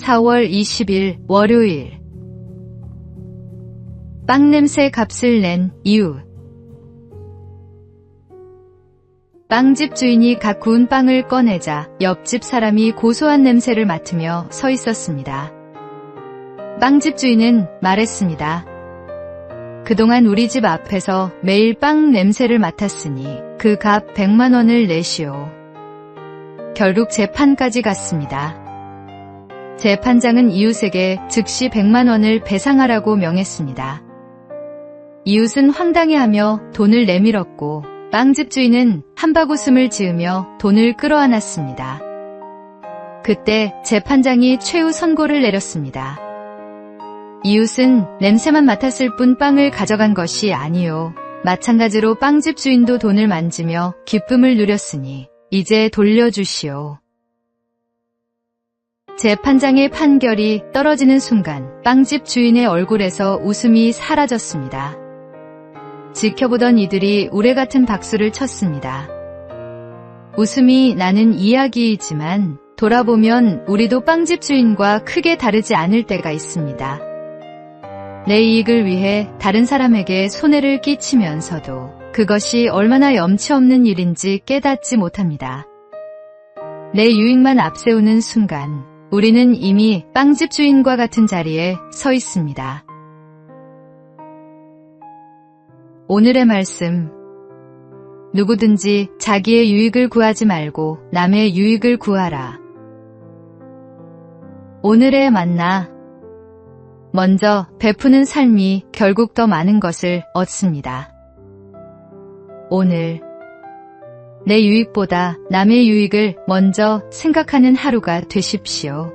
4월 20일 월요일. 빵 냄새 값을 낸 이유. 빵집 주인이 갓 구운 빵을 꺼내자 옆집 사람이 고소한 냄새를 맡으며 서 있었습니다. 빵집 주인은 말했습니다. 그동안 우리 집 앞에서 매일 빵 냄새를 맡았으니 그 값 100만 원을 내시오. 결국 재판까지 갔습니다. 재판장은 이웃에게 즉시 100만 원을 배상하라고 명했습니다. 이웃은 황당해하며 돈을 내밀었고 빵집 주인은 한바구음을 지으며 돈을 끌어안았습니다. 그때 재판장이 최후 선고를 내렸습니다. 이웃은 냄새만 맡았을 뿐 빵을 가져간 것이 아니요. 마찬가지로 빵집 주인도 돈을 만지며 기쁨을 누렸으니 이제 돌려주시오. 재판장의 판결이 떨어지는 순간 빵집 주인의 얼굴에서 웃음이 사라졌습니다. 지켜보던 이들이 우레같은 박수를 쳤습니다. 웃음이 나는 이야기이지만 돌아보면 우리도 빵집 주인과 크게 다르지 않을 때가 있습니다. 내 이익을 위해 다른 사람에게 손해를 끼치면서도 그것이 얼마나 염치 없는 일인지 깨닫지 못합니다. 내 유익만 앞세우는 순간 우리는 이미 빵집 주인과 같은 자리에 서 있습니다. 오늘의 말씀. 누구든지 자기의 유익을 구하지 말고 남의 유익을 구하라. 오늘의 만나. 먼저 베푸는 삶이 결국 더 많은 것을 얻습니다. 오늘 내 유익보다 남의 유익을 먼저 생각하는 하루가 되십시오.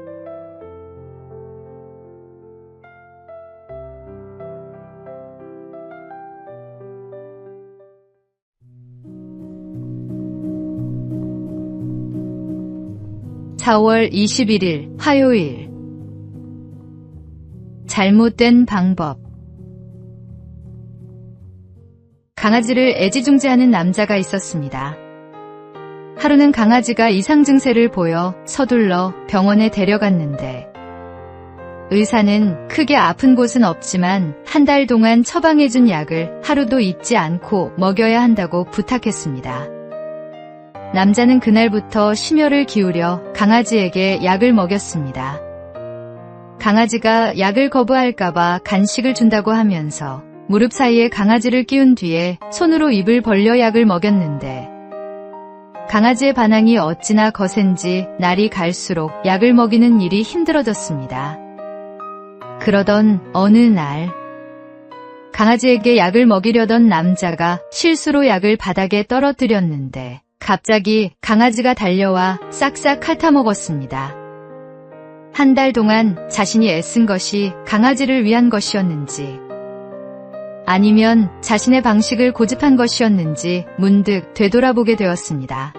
(4월 21일) 화요일. 잘못된 방법. 강아지를 애지중지하는 남자가 있었습니다. 하루는 강아지가 이상 증세를 보여 서둘러 병원에 데려갔는데 의사는 크게 아픈 곳은 없지만 한 달 동안 처방해준 약을 하루도 잊지 않고 먹여야 한다고 부탁했습니다. 남자는 그날부터 심혈을 기울여 강아지에게 약을 먹였습니다. 강아지가 약을 거부할까봐 간식을 준다고 하면서 무릎 사이에 강아지를 끼운 뒤에 손으로 입을 벌려 약을 먹였는데 강아지의 반항이 어찌나 거센지 날이 갈수록 약을 먹이는 일이 힘들어졌습니다. 그러던 어느 날 강아지에게 약을 먹이려던 남자가 실수로 약을 바닥에 떨어뜨렸는데 갑자기 강아지가 달려와 싹싹 핥아먹었습니다. 한 달 동안 자신이 애쓴 것이 강아지를 위한 것이었는지 아니면 자신의 방식을 고집한 것이었는지 문득 되돌아보게 되었습니다.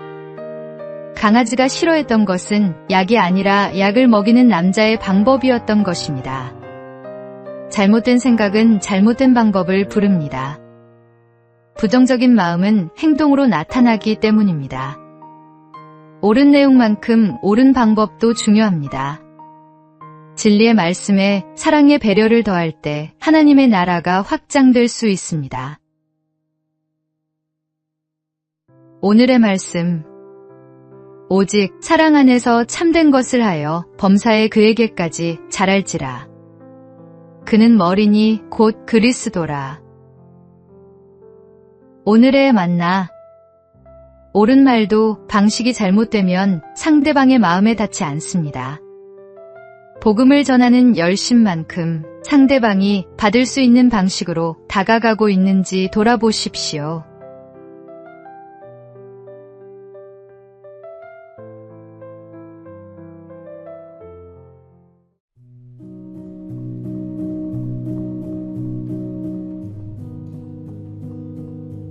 강아지가 싫어했던 것은 약이 아니라 약을 먹이는 남자의 방법이었던 것입니다. 잘못된 생각은 잘못된 방법을 부릅니다. 부정적인 마음은 행동으로 나타나기 때문입니다. 옳은 내용만큼 옳은 방법도 중요합니다. 진리의 말씀에 사랑의 배려를 더할 때 하나님의 나라가 확장될 수 있습니다. 오늘의 말씀. 오직 사랑 안에서 참된 것을 하여 범사에 그에게까지 잘할지라. 그는 머리니 곧 그리스도라. 오늘의 만나. 옳은 말도 방식이 잘못되면 상대방의 마음에 닿지 않습니다. 복음을 전하는 열심만큼 상대방이 받을 수 있는 방식으로 다가가고 있는지 돌아보십시오.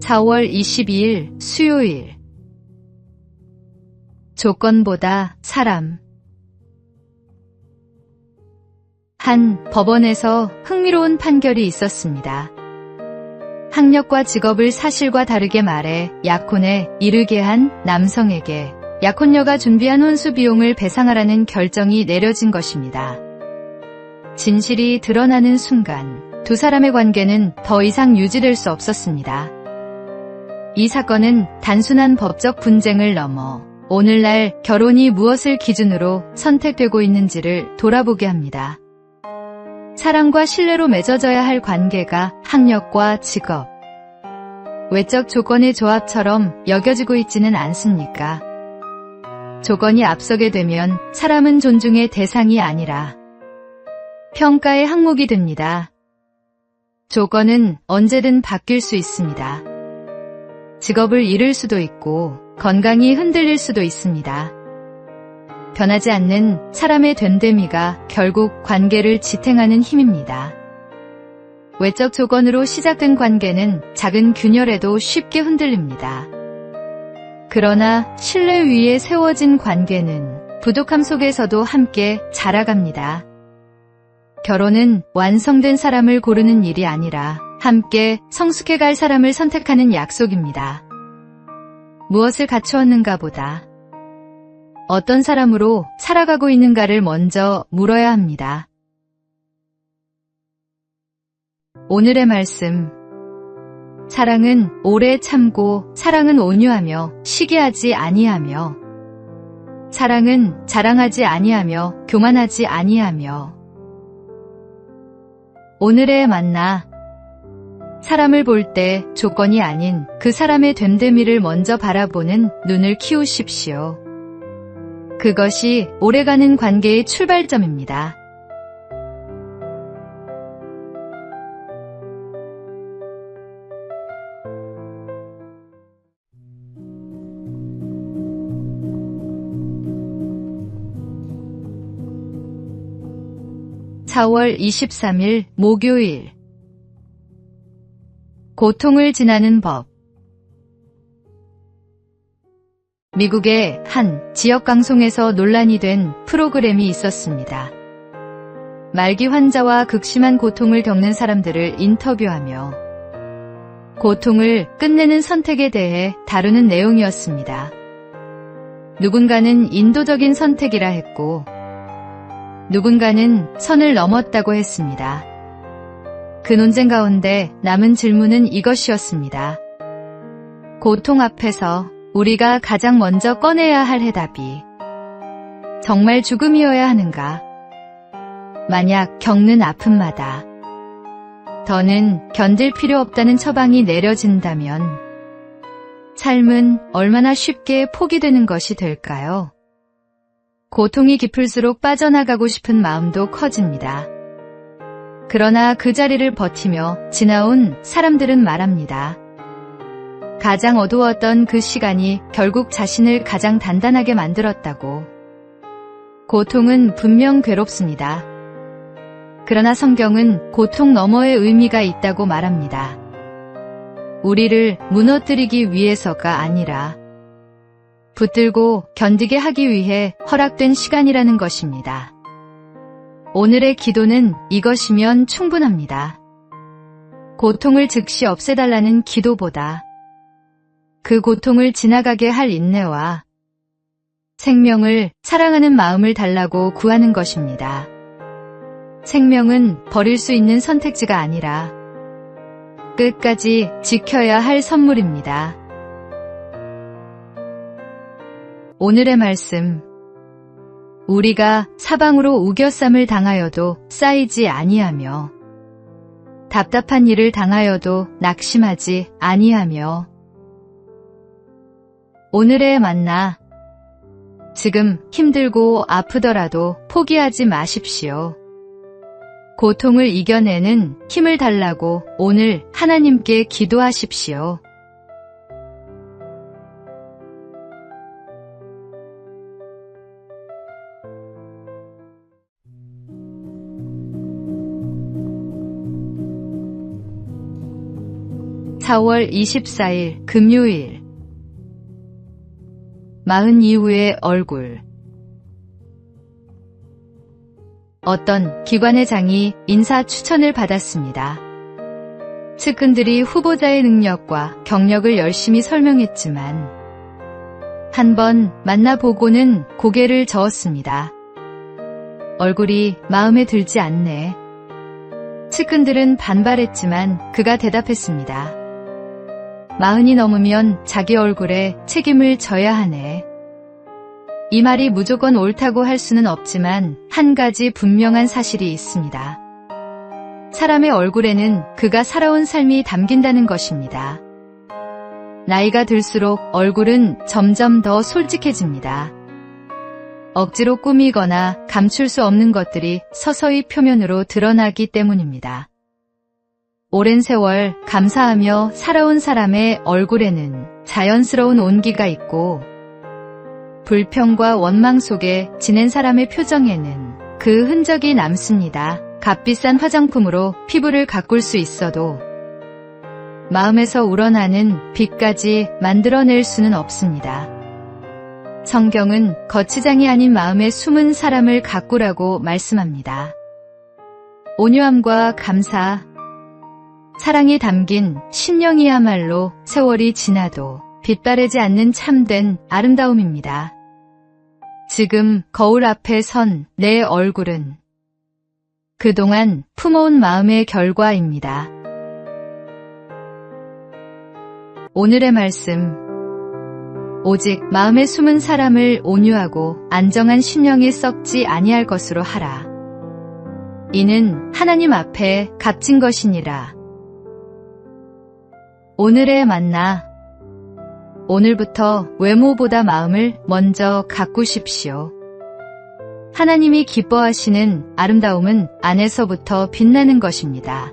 (4월 22일) 수요일. 조건보다 사람. 한 법원에서 흥미로운 판결이 있었습니다. 학력과 직업을 사실과 다르게 말해 약혼에 이르게 한 남성에게 약혼녀가 준비한 혼수 비용을 배상하라는 결정이 내려진 것입니다. 진실이 드러나는 순간 두 사람의 관계는 더 이상 유지될 수 없었습니다. 이 사건은 단순한 법적 분쟁을 넘어 오늘날 결혼이 무엇을 기준으로 선택되고 있는지를 돌아보게 합니다. 사랑과 신뢰로 맺어져야 할 관계가 학력과 직업, 외적 조건의 조합처럼 여겨지고 있지는 않습니까? 조건이 앞서게 되면 사람은 존중의 대상이 아니라 평가의 항목이 됩니다. 조건은 언제든 바뀔 수 있습니다. 직업을 잃을 수도 있고 건강이 흔들릴 수도 있습니다. 변하지 않는 사람의 됨됨이가 결국 관계를 지탱하는 힘입니다. 외적 조건으로 시작된 관계는 작은 균열에도 쉽게 흔들립니다. 그러나 신뢰 위에 세워진 관계는 부족함 속에서도 함께 자라갑니다. 결혼은 완성된 사람을 고르는 일이 아니라 함께 성숙해갈 사람을 선택하는 약속입니다. 무엇을 갖추었는가 보다 어떤 사람으로 살아가고 있는가를 먼저 물어야 합니다. 오늘의 말씀. 사랑은 오래 참고 사랑은 온유하며 시기하지 아니하며 사랑은 자랑하지 아니하며 교만하지 아니하며 오늘의 만나. 사람을 볼 때 조건이 아닌 그 사람의 됨됨이를 먼저 바라보는 눈을 키우십시오. 그것이 오래가는 관계의 출발점입니다. (4월 23일) 목요일. 고통을 지나는 법. 미국의 한 지역 방송에서 논란이 된 프로그램이 있었습니다. 말기 환자와 극심한 고통을 겪는 사람들을 인터뷰하며 고통을 끝내는 선택에 대해 다루는 내용이었습니다. 누군가는 인도적인 선택이라 했고 누군가는 선을 넘었다고 했습니다. 그 논쟁 가운데 남은 질문은 이것이었습니다. 고통 앞에서 우리가 가장 먼저 꺼내야 할 해답이 정말 죽음이어야 하는가? 만약 겪는 아픔마다 더는 견딜 필요 없다는 처방이 내려진다면 삶은 얼마나 쉽게 포기되는 것이 될까요? 고통이 깊을수록 빠져나가고 싶은 마음도 커집니다. 그러나 그 자리를 버티며 지나온 사람들은 말합니다. 가장 어두웠던 그 시간이 결국 자신을 가장 단단하게 만들었다고. 고통은 분명 괴롭습니다. 그러나 성경은 고통 너머의 의미가 있다고 말합니다. 우리를 무너뜨리기 위해서가 아니라 붙들고 견디게 하기 위해 허락된 시간이라는 것입니다. 오늘의 기도는 이것이면 충분합니다. 고통을 즉시 없애달라는 기도보다 그 고통을 지나가게 할 인내와 생명을 사랑하는 마음을 달라고 구하는 것입니다. 생명은 버릴 수 있는 선택지가 아니라 끝까지 지켜야 할 선물입니다. 오늘의 말씀. 우리가 사방으로 우겨쌈을 당하여도 쌓이지 아니하며 답답한 일을 당하여도 낙심하지 아니하며 오늘의 만나. 지금 힘들고 아프더라도 포기하지 마십시오. 고통을 이겨내는 힘을 달라고 오늘 하나님께 기도하십시오. (4월 24일) 금요일. 마흔 이후의 얼굴. 어떤 기관의 장이 인사 추천을 받았습니다. 측근들이 후보자의 능력과 경력을 열심히 설명했지만 한 번 만나보고는 고개를 저었습니다. 얼굴이 마음에 들지 않네. 측근들은 반발했지만 그가 대답했습니다. 40이 넘으면 자기 얼굴에 책임을 져야 하네. 이 말이 무조건 옳다고 할 수는 없지만 한 가지 분명한 사실이 있습니다. 사람의 얼굴에는 그가 살아온 삶이 담긴다는 것입니다. 나이가 들수록 얼굴은 점점 더 솔직해집니다. 억지로 꾸미거나 감출 수 없는 것들이 서서히 표면으로 드러나기 때문입니다. 오랜 세월 감사하며 살아온 사람의 얼굴에는 자연스러운 온기가 있고 불평과 원망 속에 지낸 사람의 표정에는 그 흔적이 남습니다. 값비싼 화장품으로 피부를 가꿀 수 있어도 마음에서 우러나는 빛까지 만들어낼 수는 없습니다. 성경은 거치장이 아닌 마음에 숨은 사람을 가꾸라고 말씀합니다. 온유함과 감사, 사랑이 담긴 신령이야말로 세월이 지나도 빛바래지 않는 참된 아름다움입니다. 지금 거울 앞에 선 내 얼굴은 그동안 품어온 마음의 결과입니다. 오늘의 말씀. 오직 마음에 숨은 사람을 온유하고 안정한 심령이 썩지 아니할 것으로 하라. 이는 하나님 앞에 값진 것이니라. 오늘의 만나. 오늘부터 외모보다 마음을 먼저 가꾸십시오. 하나님이 기뻐하시는 아름다움은 안에서부터 빛나는 것입니다.